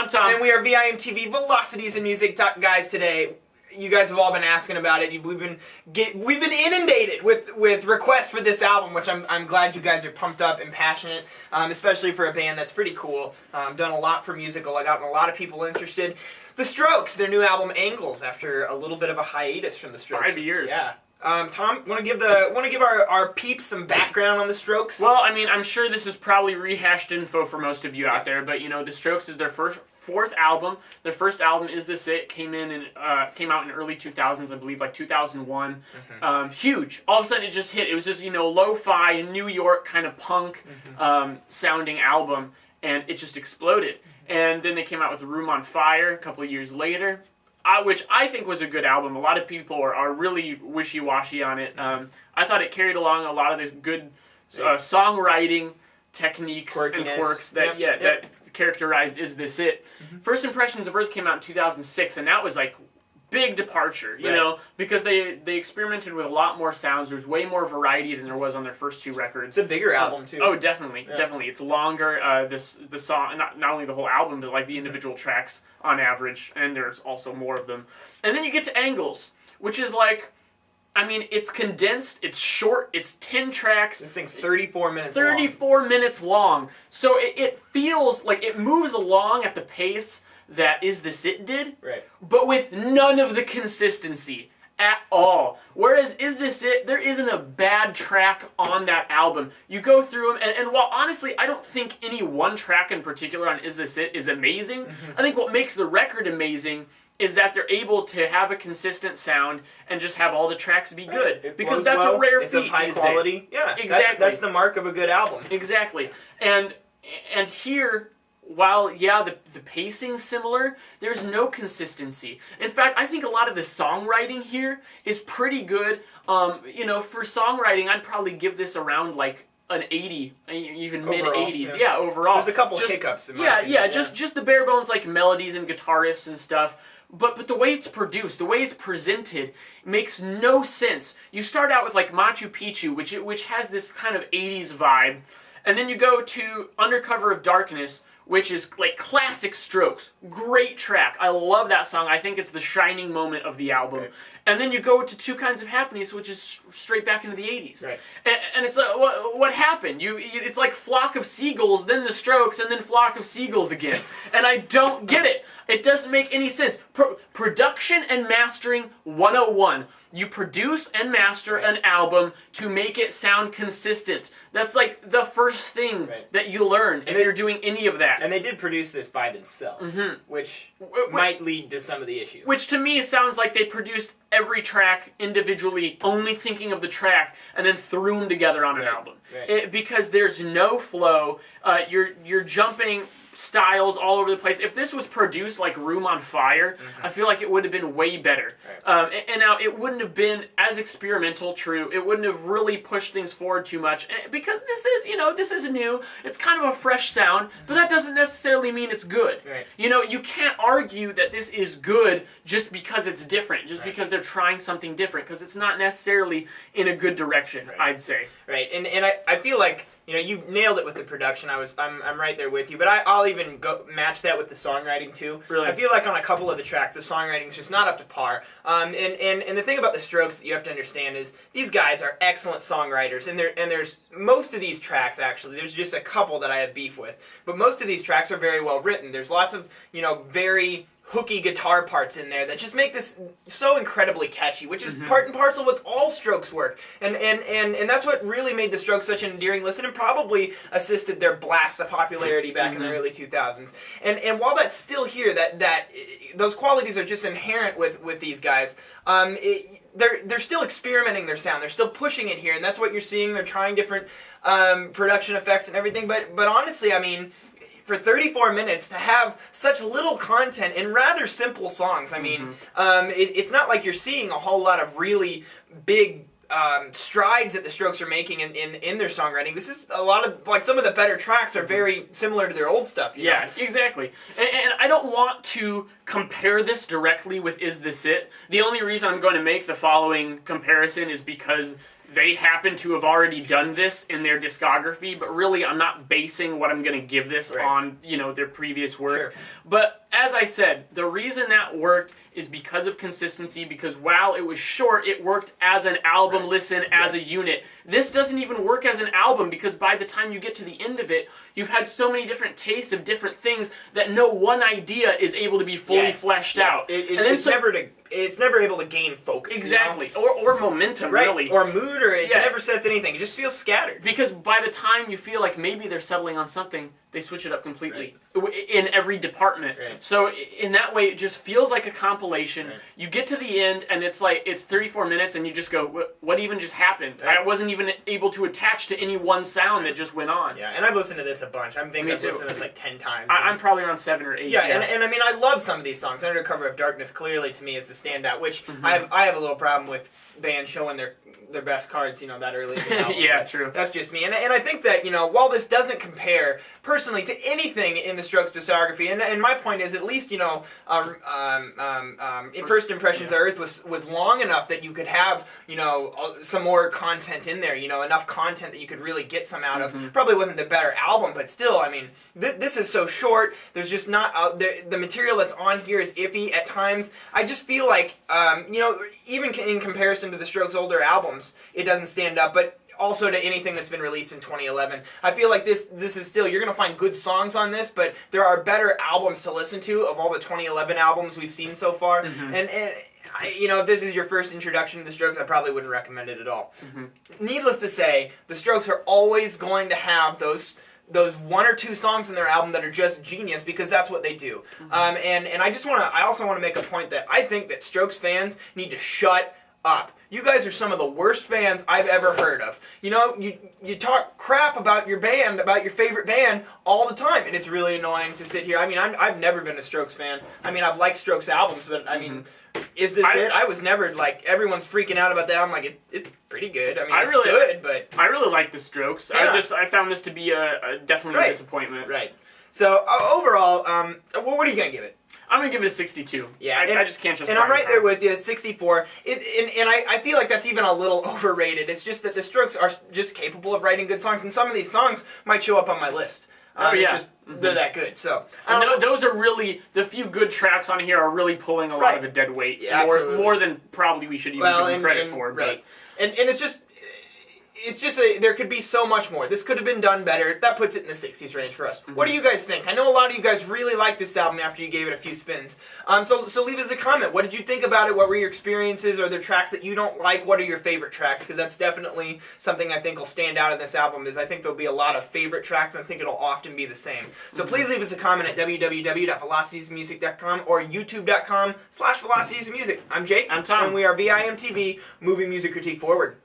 I'm Tom. And we are VIMTV Velocities and Music guys today. You guys have all been asking about it. We've been inundated with requests for this album, which I'm glad you guys are pumped up and passionate, especially for a band that's pretty cool. Done a lot for musical. I gotten a lot of people interested. The Strokes, their new album Angles, after a little bit of a hiatus from the Strokes. 5 years. Yeah. Tom, want to give our peeps some background on the Strokes? Well, I mean, I'm sure this is probably rehashed info for most of you out there, but you know, the Strokes is their fourth album. Their first album, Is This It, came out in early 2000s, I believe, like 2001. Huge. All of a sudden, it just hit. It was just, you know, lo-fi, New York kind of punk sounding album, and it just exploded. And then they came out with Room on Fire a couple of years later, which I think was a good album. A lot of people are really wishy-washy on it. I thought it carried along a lot of the good songwriting techniques and quirks that that characterized Is This It. First Impressions of Earth came out in 2006, and that was like big departure, you know, because they experimented with a lot more sounds. There's way more variety than there was on their first two records. It's a bigger album too. Oh, definitely, definitely. It's longer. The song, not only the whole album, but like the individual tracks on average, and there's also more of them. And then you get to Angles, which is like, I mean, it's condensed, it's short, it's 10 tracks. This thing's 34 minutes 34 minutes long. So it feels like it moves along at the pace that Is This It did, but with none of the consistency at all. Whereas Is This It, there isn't a bad track on that album. You go through them, and while honestly I don't think any one track in particular on Is This It is amazing, I think what makes the record amazing is that they're able to have a consistent sound and just have all the tracks be good. Because that's a rare feat. It's of high quality. Yeah, exactly. That's the mark of a good album. Exactly. And here, while, yeah, the pacing's similar, there's no consistency. In fact, I think a lot of the songwriting here is pretty good. You know, for songwriting, I'd probably give this around like an 80, even mid-80s. Yeah, overall. There's a couple hiccups in my opinion. Just the bare bones like melodies and guitar riffs and stuff. But the way it's produced, the way it's presented, makes no sense. You start out with like Machu Picchu, which has this kind of 80s vibe, and then you go to Undercover of Darkness, which is like classic Strokes. Great track. I love that song. I think it's the shining moment of the album. And then you go to Two Kinds of Happiness, which is straight back into the 80s. And it's like, what happened? It's like Flock of Seagulls, then the Strokes, and then Flock of Seagulls again. And I don't get it. It doesn't make any sense. Production and mastering 101. You produce and master an album to make it sound consistent. That's like the first thing that you learn if you're doing any of that. And they did produce this by themselves, which might lead to some of the issues. Which to me sounds like they produced every track individually, only thinking of the track, and then threw them together on an album. Because there's no flow. You're jumping styles all over the place. If this was produced like Room on Fire, I feel like it would have been way better. And now it wouldn't have been as experimental, true. It wouldn't have really pushed things forward too much. Because this is, you know, this is new. It's kind of a fresh sound, but that doesn't necessarily mean it's good. You know, you can't argue that this is good just because it's different, just because they're trying something different, because it's not necessarily in a good direction, I'd say. And I feel like, you know, you nailed it with the production. I'm right there with you, but I'll even go match that with the songwriting too. Really? I feel like on a couple of the tracks, the songwriting's just not up to par. And the thing about the Strokes that you have to understand is these guys are excellent songwriters, and there's most of these tracks actually. There's just a couple that I have beef with, but most of these tracks are very well written. There's lots of, you know, very hooky guitar parts in there that just make this so incredibly catchy, which is part and parcel with all Strokes work. And that's what really made the Strokes such an endearing listen, and probably assisted their blast of popularity back in the early 2000s. And while that's still here, that those qualities are just inherent with these guys, they're still experimenting their sound. They're still pushing it here, and that's what you're seeing. They're trying different production effects and everything. But honestly, I mean, for 34 minutes to have such little content in rather simple songs. I mean, it's not like you're seeing a whole lot of really big strides that the Strokes are making in their songwriting. This is a lot of, like, some of the better tracks are very similar to their old stuff. You know? Exactly. And I don't want to compare this directly with Is This It. The only reason I'm going to make the following comparison is because they happen to have already done this in their discography, but really I'm not basing what I'm going to give this on, their previous work. Sure. But as I said, the reason that worked is because of consistency, because while it was short, it worked as an album listen, as a unit. This doesn't even work as an album, because by the time you get to the end of it, you've had so many different tastes of different things that no one idea is able to be fully fleshed out. It's never able to gain focus. Exactly. Or momentum, really. Or mood, or it never sets anything. It just feels scattered. Because by the time you feel like maybe they're settling on something, they switch it up completely in every department. Right. So in that way, it just feels like a compilation. Right. You get to the end, and it's 34 minutes, and you just go, what even just happened? Right. I wasn't even able to attach to any one sound that just went on. Yeah, and I've listened to this a bunch. I'm thinking I've listened to this 10 times. I'm probably around 7 or 8. Yeah, and I mean, I love some of these songs. Undercover of Darkness clearly, to me, is the standout, which I have a little problem with bands showing their best cards, that early in the album. Yeah, true. That's just me. And I think that, while this doesn't compare, personally, to anything in the Strokes' discography, and my point is, at least, First Impressions of Earth was long enough that you could have, some more content in there, enough content that you could really get some out of. Probably wasn't the better album, but still, I mean, this is so short. There's just not, the material that's on here is iffy at times. I just feel like, even in comparison to the Strokes' older albums, it doesn't stand up, but also to anything that's been released in 2011. I feel like this is still, you're going to find good songs on this, but there are better albums to listen to of all the 2011 albums we've seen so far. And if this is your first introduction to the Strokes, I probably wouldn't recommend it at all. Needless to say, the Strokes are always going to have those one or two songs in their album that are just genius, because that's what they do. And I also want to make a point that I think that Strokes fans need to shut up. You guys are some of the worst fans I've ever heard of. You talk crap about your band, about your favorite band, all the time, and it's really annoying to sit here. I mean, I've never been a Strokes fan. I mean, I've liked Strokes albums, but I mean, is this it? I was never, everyone's freaking out about that. I'm like, it's pretty good. I mean, it's good, but... I really like the Strokes. Yeah. I found this to be definitely a disappointment. Right. So, overall, what are you going to give it? I'm going to give it a 62. Yeah, I just can't And I'm right there with you, 64. And I feel like that's even a little overrated. It's just that the Strokes are just capable of writing good songs, and some of these songs might show up on my list. They're that good. So those are really, the few good tracks on here are really pulling a lot of a dead weight. Yeah, more than probably we should even give them credit for. Right. And it's just there could be so much more. This could have been done better. That puts it in the 60s range for us. What do you guys think? I know a lot of you guys really liked this album after you gave it a few spins. So leave us a comment. What did you think about it? What were your experiences? Are there tracks that you don't like? What are your favorite tracks? Because that's definitely something I think will stand out in this album. Is I think there'll be a lot of favorite tracks, and I think it'll often be the same. So please leave us a comment at www.velocitiesmusic.com or youtube.com/velocitiesmusic. I'm Jake. I'm Tom. And we are VIMTV, moving music critique forward.